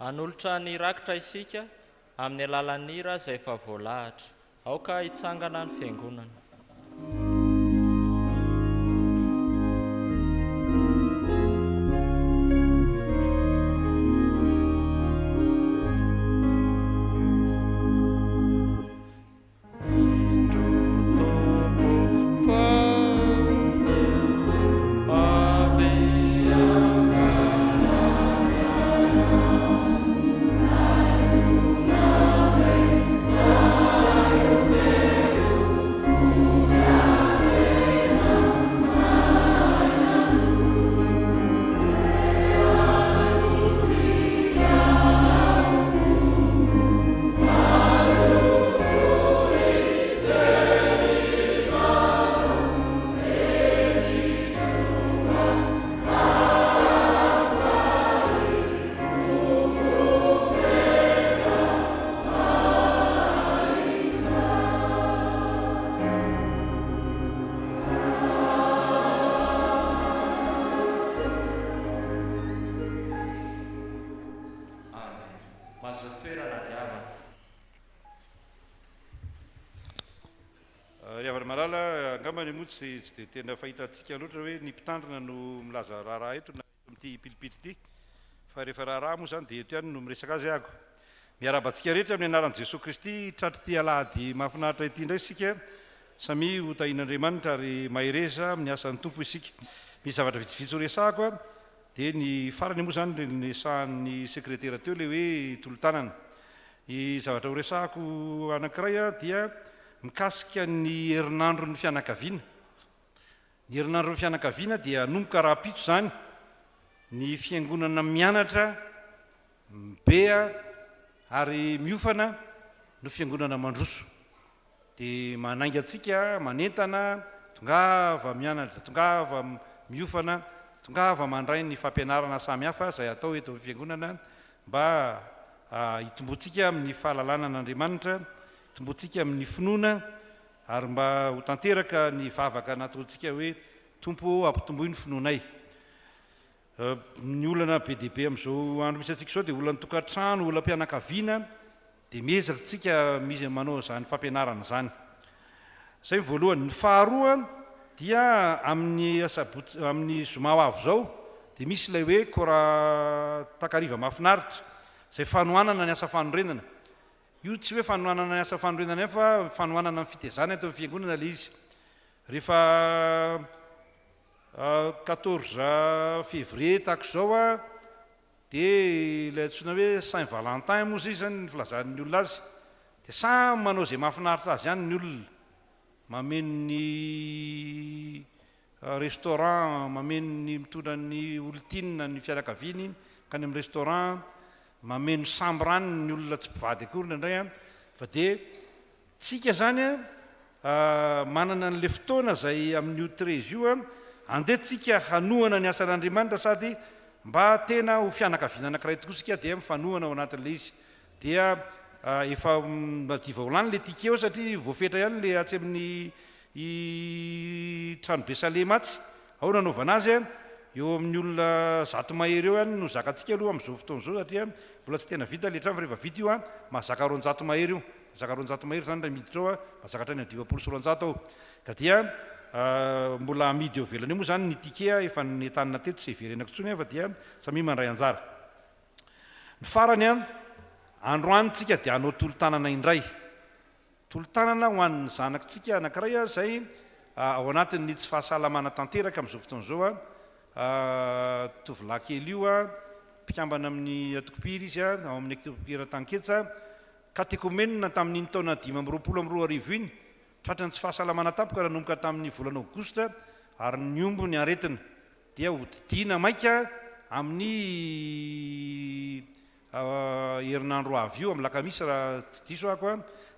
Hanolotra ny rakitra isika amin'ny alalan'ny hira izay efa voalahatra. Aoka hitsangana ny fiangonana. Tsy dia tena fahitantsika loatra hoe ny mpitandrina no milaza raharaha eto na amin'ity pilipily ity fa rehefa raharaha moa zany dia eto ihany no miresaka azy ahako. Miarabantsika rehetra amin'ny anaran'i Jesosy Kristy tratry ty alahady mahafinaritra ity indray isika samy ho tahin'Andriamanitra ary mahireza amin'ny asan'ny tompo isika. Misy zavatra vitsivitsy ho resahako a dia ny farany moa zany ny sahan'ny sekretera teo le hoe tolotanana. Ny zavatra ho resahako anankiray a dia mikasika ny herinandro ny fianakaviana. Ny herinandro ny fianakaviana dia nomboka raha-pitso zany ny fiangonana mianatra bea ary miofana no fiangonana mandroso. Dia manainga antsika manentana tongava mianatra, tongava miofana, tongava mandray ny fampianarana samihafa izay atao eto amin'ny fiangonana mba hitomboantsika amin'ny fahalalana an'Andriamanitra, hitomboantsika amin'ny finoana ary mba ho tanteraka ny vavaka nataontsika hoe tompo ampitomboy ny finoanay. Ny olana be dia be amin'izao andro misy antsika izao dia olana tokantrano, olana mpianakaviana dia miezaka tsika misy manao izany fampianarana izany. Izay voalohany. Ny faharoa dia amin'ny zoma ho avy izao dia misy ilay hoe kora takariva mahafinaritra izay fanohanana ny asa fanorenana. Io tsy hoe fanohanana ny asa fanorenana fa fanohanana ny fitezana eto amin'ny fiangonana ilay izy. Rehefa 14 février tahaka izao a dia ilay antsoina hoe Saint Valentin moa zay zany ny filazan'ny olona azy dia samy manao izay mahafinaritra azy ihany ny olona. Mameno ny restaurant, mameno ny mitondra ny olontinina ny fianakaviany ka ny amin'ny restaurant, mameno sambrany ny olona tsy mpivady akory indray a. Fa dia tsika zany a manana n'le fotoana izay amin'ny outreze io a andehantsika hanohana ny asan'Andriamanitra sady mba tena ho fianakaviana anankiray tokoa sika dia mifanohana ao anatin'ilay izy. Dia efa madiva ho lany le tikeo satria voafetra ihany le atsy amin'ny trano Besalema atsy. Ao nanaovana azy a eo amin'ny olona 100 mahery eo ihany no zakantsika aloha amin'izao fotoana izao satria mbola tsy tena vita le trano fa rehefa vita io a mahazaka 200 mahery io. Mahazaka 200 mahery zany raha miditra ao a mahazaka hatrany 20 sy 200 ao. Ka dia mbola amidy eo velany io moa zany ny tike efa nentanina teto tsy heverenako intsony fa dia samy mandray anjara. Ny farany a androanytsika dia hanao tolotanana indray. Tolotanana ho an'ny zanakitsika anankiray a izay ao anatin'ny tsy fahasalamana tanteraka amin'izao fotoana izao a tovolahy kely io a mpikambana amin'ny atokopira izy a ao amin'ny atokopira Tanketsa katekomenina tamin'iny taona 522 iny tratra ny tsy fahasalamana tapoka nanomboka tamin'ny volana Aogositra ary ny ombo ny aretina dia hodidiana maika amin'ny herinandro avy io amin'ny lakamisy raha tsy diso ako a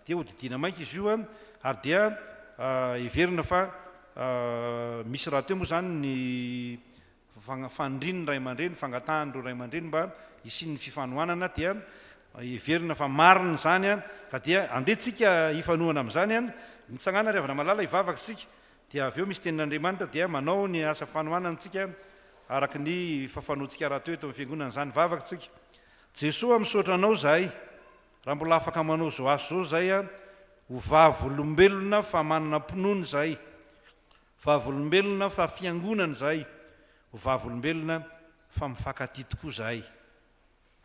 dia hodidiana maika izy io a ary dia heverina fa misy raha teo moa zany ny fandrininy ray aman-dreny, fangatahany ray aman-dreny mba hisian'ny fifanohanana dia heverina fa marina zany a ka dia andehantsika hifanohana amin'izany a mitsangana ry havana malala hivavaka sika dia avy eo misy tenin'Andriamanitra dia manao ny asa fanohanana antsika araky ny fafanoantsika raha teo eto amin'ny fiangonana zany vavaka tsika. Jesosy misaotra anao zahay raha mbola afaka manao zao azo zao zay a ho vavolombelona fa manana mpinony zahay, vavolombelona fa fiangonana zahay, ho vavolombelona fa mifankaty tokoa zahay,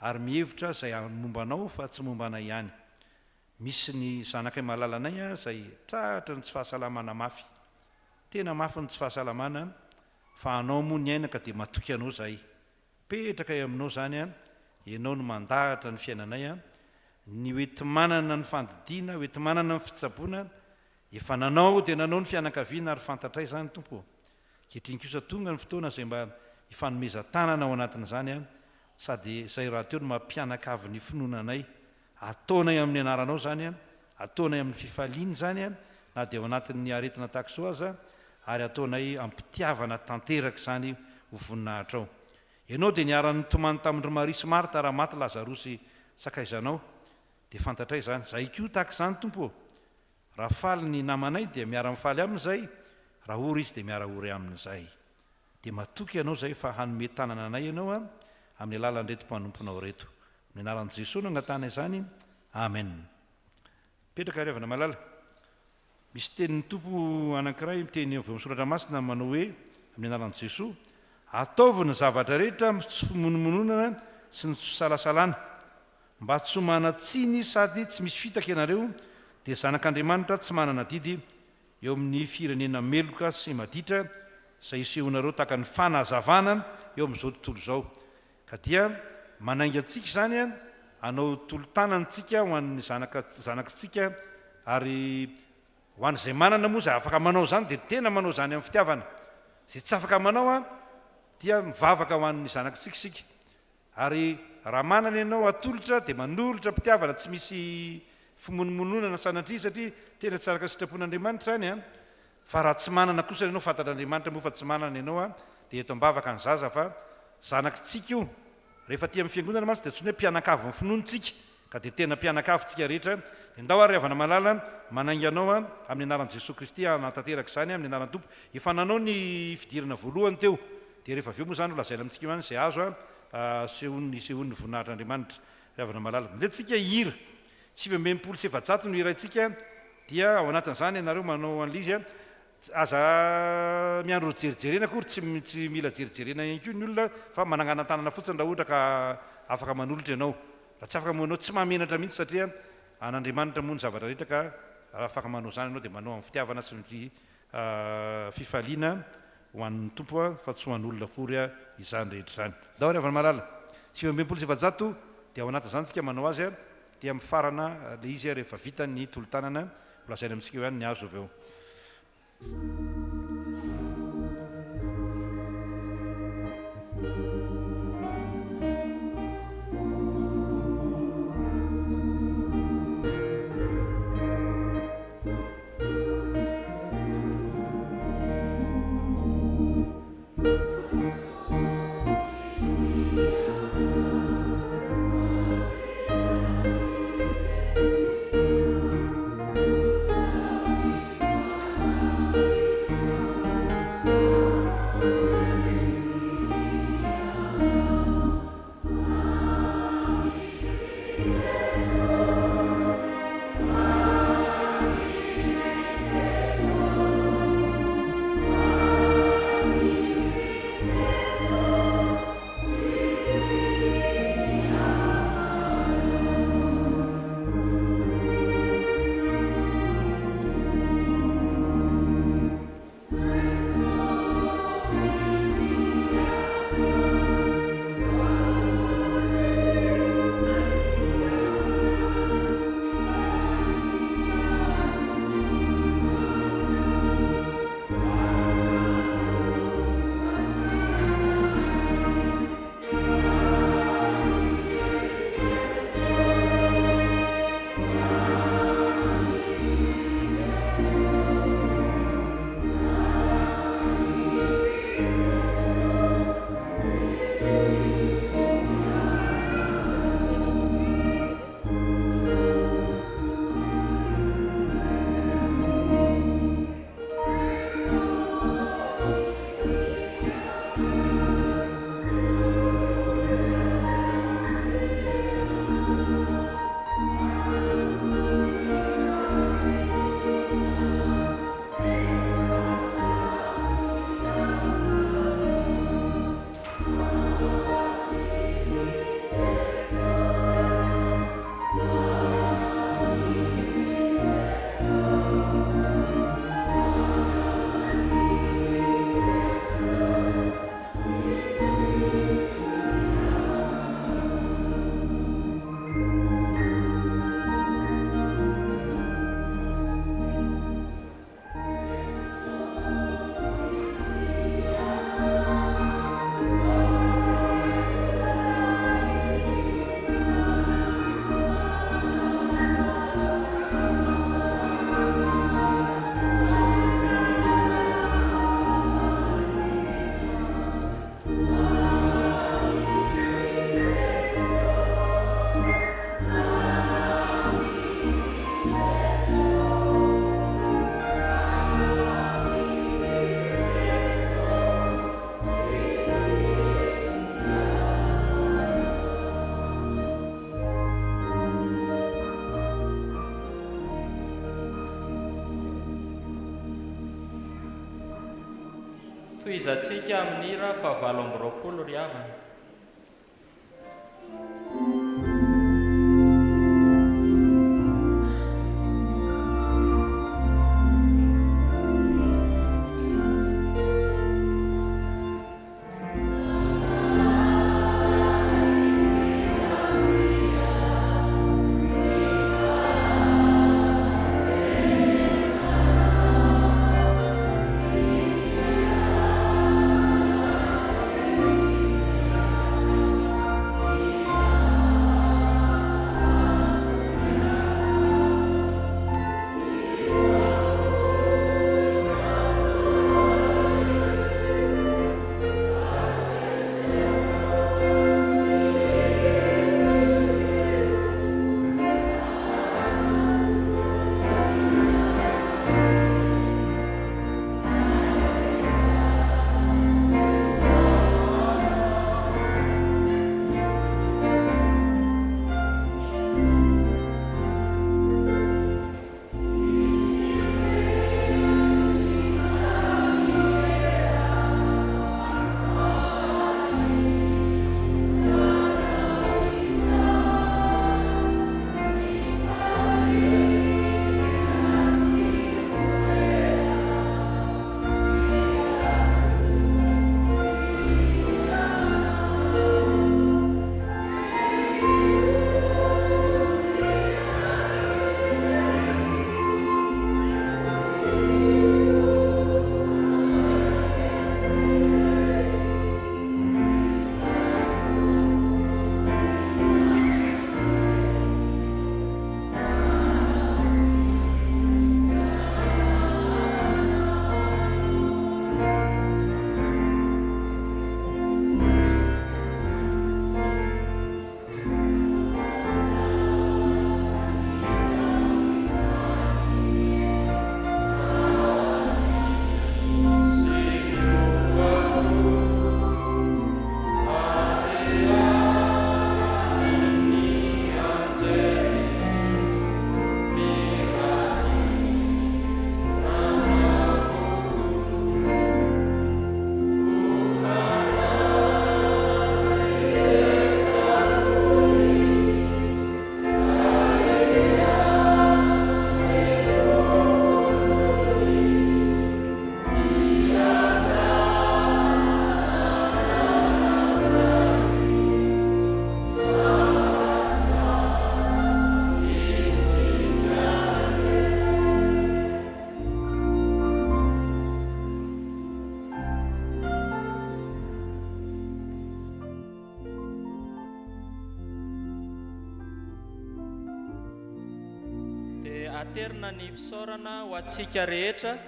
ary mihevitra zay mombanao fa tsy mombanay ihany. Misy ny zanakay malalanay a zay trahatra ny tsy fahasalamana mafy, tena mafy ny tsy fahasalamana, fa anao moa ny aina ka dia matoky anao zahay, petraka aminao zany a, ianao no mandahatra ny fiainanay a, ny hoetimanana ny fandidiana, hoetimanana ny fitsaboana, efa nanao dia nanao ny fianakaviana ary fantatray zany tompo. Kehitriny kosa tonga ny fotoana zay mba hifanomezan-tanana ao anatin'izany a, sady zay raha teo no mampianakavy ny finoananay, ataonay amin'ny anaranao zany a, ataonay amin'ny fifaliany zany a, na dia ao anatin'ny aretina tahak'izao aza, ary ataonay ampitiavana tanteraka zany ho voninahitra ao. Ianao dia niaran'ny tomany tamin'ny Maria Marta raha maty Lazarosy sakaizanao, dia fantatray zany, zay koa tahaka izany tompo, raha faly ny namanay dia miara-mifaly amin'izay, raha ory izy dia miara-ory amin'izay. Dia matoky ianao zay fa hanome tanana anay ianao a, amin'ny alalan'ny reto mpanomponao reto. Ny anaran'i Jesosy no angatana izany. Amen. Petraka riavana malala. Misy tenin'ny tompo anankiray miteny avy misoratra masina manao hoe amin'ny anaran'i Jesosy, ataovy ny zavatra rehetra tsy fimonomononana sy ny tsy salasalana, mba tsy manatsiny sady tsy misy fitaka ianareo dia zanak'Andriamanitra tsy manana didy eo amin'ny firenena meloka sy maditra izay isehonareo tahaka ny fanazavana eo amin'izao tontolo izao. Ka dia manainga antsika zany a, anao tolo-tanantsika ho an'ny zanakitsika, ary ho an'izay manana moa zay afaka manao zany dia tena manao zany amin'ny fitiavana. Zay tsy afaka manao a dia mivavaka ho an'ny zanakitsika sika, ary raha manana ianao atolotra dia manolotra mpitiavana, tsy misy fimonomononana sanatria, satria tena tsy araka sitrapon'Andriamanitra zany a. Fa raha tsy manana kosa ianao fantatr'Andriamanitra moa fa tsy manana ianao a, dia eto mbavaka ny zaza fa zanakitsika io. Rehefa ty amin'ny fiangonana mantsy dia tsy hoe mpianakavy ny finoantsika, ka dia tena mpianakavy tsika rehetra. Ndao ary avana malala manainga anao a amin'ny anaran'i Jesosy Kristy anatanteraka izany amin'ny anaran'ny Tompo. Efa nanao ny fidirana voalohany teo, dia rehefa aveo moa zany lazaina amintsika ihany izay azo a sehon'ny voninahitr'Andriamanitra. Avana malala minday tsika hira 720 no irayntsika, dia ao anatin'izany ianareo manao an'lizy a, aza miandro jerijerena akory, tsy mila jerijerena ihany koa ny olona, fa manangana tanana fotsiny raha ohatra ka afaka manolotra ianao. Raha tsy afaka manao tsy mahamenatra mihitsy, satria an'Andriamanitra moa ny zavatra rehetra, ka raha afaka manao zany ianao dia manao amin'ny fitiavana sy ny fifaliana ho an'ny Tompo fa tsy ho an'olona akory izany rehetra zany. Dao ry avana malala 720 dia ao anatin'izany tsika manao azy a, dia mifarana le izy rehefa vita ny tolo-tanana, lazaina amintsika eo ihany ny azo aveo. toizantsika amin'ny hira fa 7 ry havana. Aterina ny fisaorana ho antsika rehetra,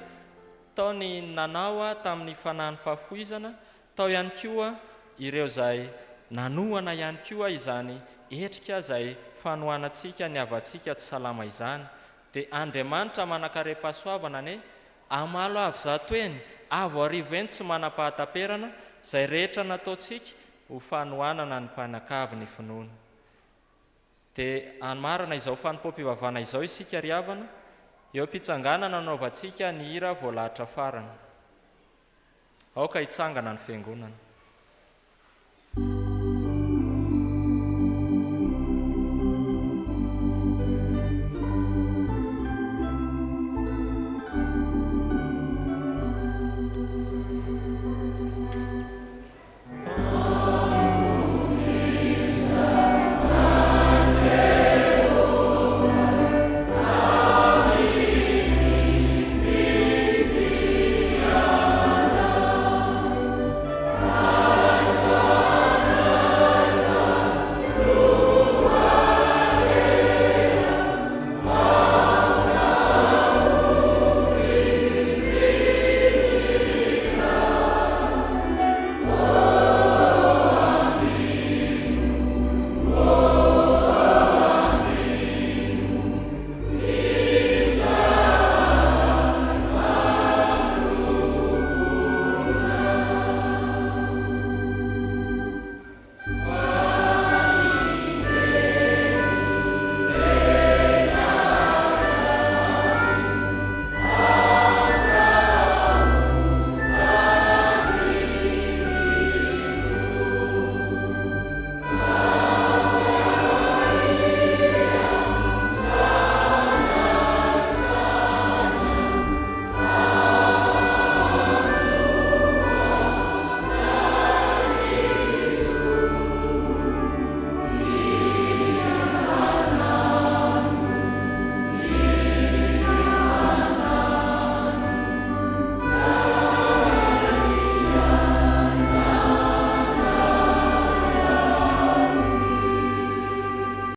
tao ny nanao tamin'ny fanahin'ny fahafoizana, tao ihany koa ireo izay nanohana ihany koa izany etrika izay fanohanantsika ny avantsika tsy salama izany. Dia Andriamanitra manakare-pahasoavana ne amalo avy zato eny, avo arivo eny tsy manam-pahataperana izay rehetra nataontsika ho fanohanana ny mpanakavy ny finoana. Dia amarana izao fanompoam-pivavahana izao isika ry havana, eo am-pitsanganana nanaovantsika ny hira voalahatra farany. Aoka hitsangana ny fiangonana.